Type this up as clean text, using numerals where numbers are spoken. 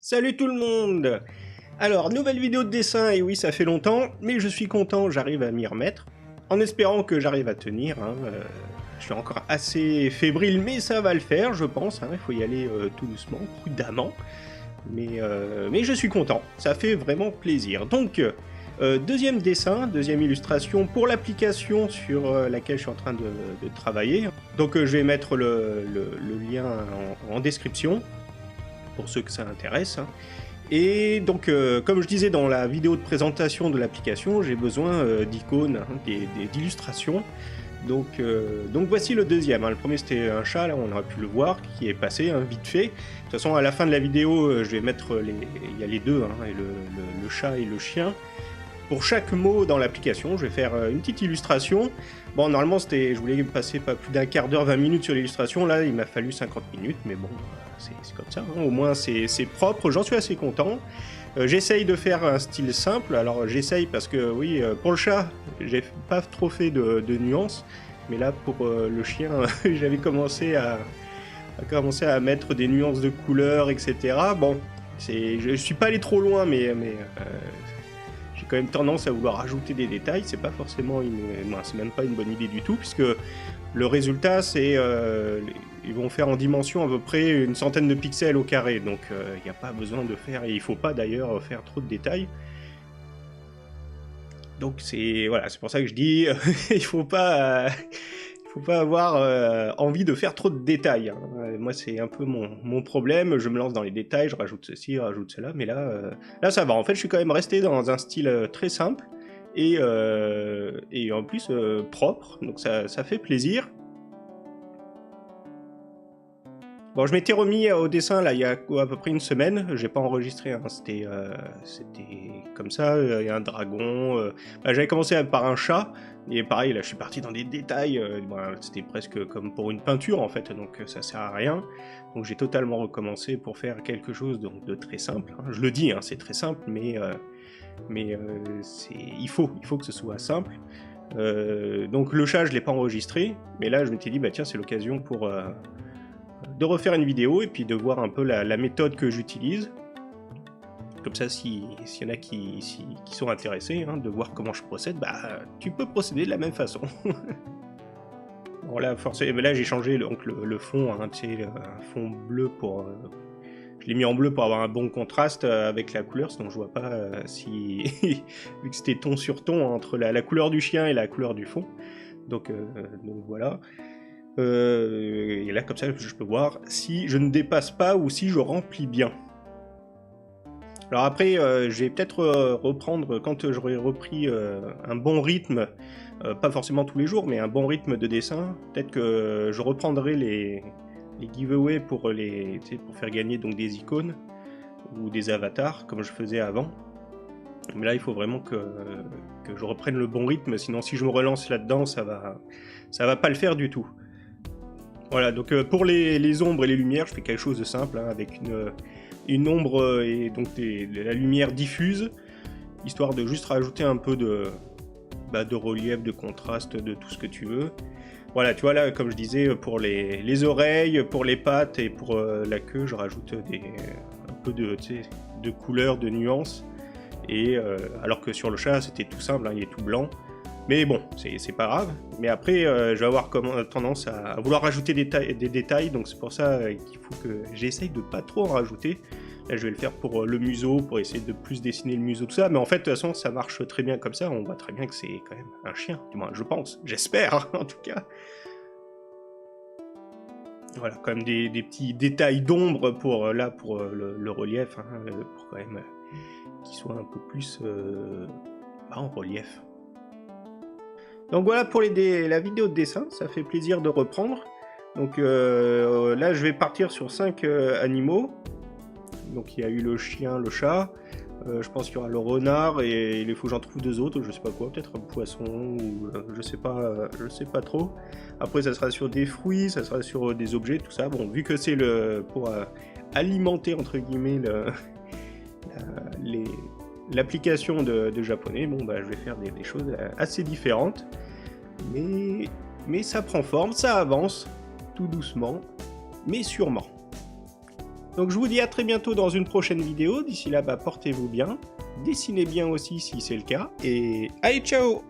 Salut tout le monde! Alors, nouvelle vidéo de dessin, et oui, ça fait longtemps, mais je suis content, j'arrive à m'y remettre, en espérant que j'arrive à tenir. Je suis encore assez fébrile, mais ça va le faire, je pense. Il faut y aller tout doucement, prudemment. Mais je suis content, ça fait vraiment plaisir. Donc, deuxième dessin, deuxième illustration pour l'application sur laquelle je suis en train de travailler. Donc, je vais mettre le lien en description, pour ceux que ça intéresse. Et donc, comme je disais dans la vidéo de présentation de l'application, j'ai besoin d'icônes, d'illustrations. Donc voici le deuxième. Le premier c'était un chat, là on aurait pu le voir, qui est passé vite fait. De toute façon, à la fin de la vidéo, je vais mettre il y a les deux, et le chat et le chien. Pour chaque mot dans l'application, je vais faire une petite illustration. Bon, normalement, je voulais passer pas plus d'un quart d'heure, 20 minutes sur l'illustration. Là, il m'a fallu 50 minutes, mais bon, c'est comme ça. Au moins, c'est propre, j'en suis assez content. J'essaye de faire un style simple. Alors, j'essaye parce que, oui, pour le chat, j'ai pas trop fait de nuances. Mais là, pour le chien, j'avais commencé à mettre des nuances de couleurs, etc. Bon, je suis pas allé trop loin, mais j'ai quand même tendance à vouloir rajouter des détails. C'est pas forcément c'est même pas une bonne idée du tout, puisque le résultat, c'est ils vont faire en dimension à peu près une centaine de pixels au carré, donc il n'y a pas besoin de faire, et il faut pas d'ailleurs faire trop de détails. Donc c'est pour ça que je dis il faut pas avoir envie de faire trop de détails. Moi, c'est un peu mon problème. Je me lance dans les détails, je rajoute ceci, je rajoute cela, mais là ça va. En fait, je suis quand même resté dans un style très simple et en plus propre, donc ça fait plaisir. Bon, je m'étais remis au dessin là il y a à peu près une semaine. J'ai pas enregistré, c'était comme ça. Il y a un dragon. J'avais commencé par un chat. Et pareil, là, je suis parti dans des détails. C'était presque comme pour une peinture en fait, donc ça sert à rien. Donc j'ai totalement recommencé pour faire quelque chose de très simple. Je le dis, c'est très simple, mais il faut que ce soit simple. Donc le chat, je l'ai pas enregistré, mais là, je m'étais dit, bah tiens, c'est l'occasion pour de refaire une vidéo et puis de voir un peu la méthode que j'utilise. Comme ça, s'il y en a qui sont intéressés, de voir comment je procède, bah tu peux procéder de la même façon. Bon là, forcément, là j'ai changé donc, le fond, un fond bleu pour... je l'ai mis en bleu pour avoir un bon contraste avec la couleur, sinon je vois pas si... vu que c'était ton sur ton entre la couleur du chien et la couleur du fond. Donc voilà. Et là, comme ça, je peux voir si je ne dépasse pas ou si je remplis bien. Alors après, je vais peut-être reprendre, quand j'aurai repris un bon rythme, pas forcément tous les jours, mais un bon rythme de dessin, peut-être que je reprendrai les giveaways pour faire gagner donc des icônes ou des avatars, comme je faisais avant. Mais là, il faut vraiment que je reprenne le bon rythme, sinon si je me relance là-dedans, ça va pas le faire du tout. Voilà, donc pour les ombres et les lumières, je fais quelque chose de simple, avec une ombre et donc de la lumière diffuse, histoire de juste rajouter un peu de relief, de contraste, de tout ce que tu veux. Voilà, tu vois là, comme je disais, pour les oreilles, pour les pattes et pour la queue, je rajoute un peu de couleurs, de nuances. Et alors que sur le chat, c'était tout simple, il est tout blanc. Mais bon, c'est pas grave. Mais après, je vais avoir tendance à vouloir rajouter des détails, donc c'est pour ça qu'il faut que j'essaye de pas trop en rajouter. Là, je vais le faire pour le museau, pour essayer de plus dessiner le museau, tout ça. Mais en fait, de toute façon, ça marche très bien comme ça. On voit très bien que c'est quand même un chien, du moins, je pense. J'espère, en tout cas. Voilà, quand même des petits détails d'ombre pour le relief, pour quand même qu'il soit un peu plus en relief. Donc voilà pour la vidéo de dessin, ça fait plaisir de reprendre. Donc là je vais partir sur 5 animaux. Donc il y a eu le chien, le chat, je pense qu'il y aura le renard et il faut que j'en trouve 2 autres, je sais pas quoi, peut-être un poisson ou je sais pas trop. Après ça sera sur des fruits, ça sera sur des objets, tout ça. Bon, vu que c'est pour alimenter entre guillemets l'application de japonais, bon bah je vais faire des choses assez différentes, mais ça prend forme, ça avance, tout doucement, mais sûrement. Donc je vous dis à très bientôt dans une prochaine vidéo. D'ici là, portez-vous bien. Dessinez bien aussi si c'est le cas. Et allez, ciao!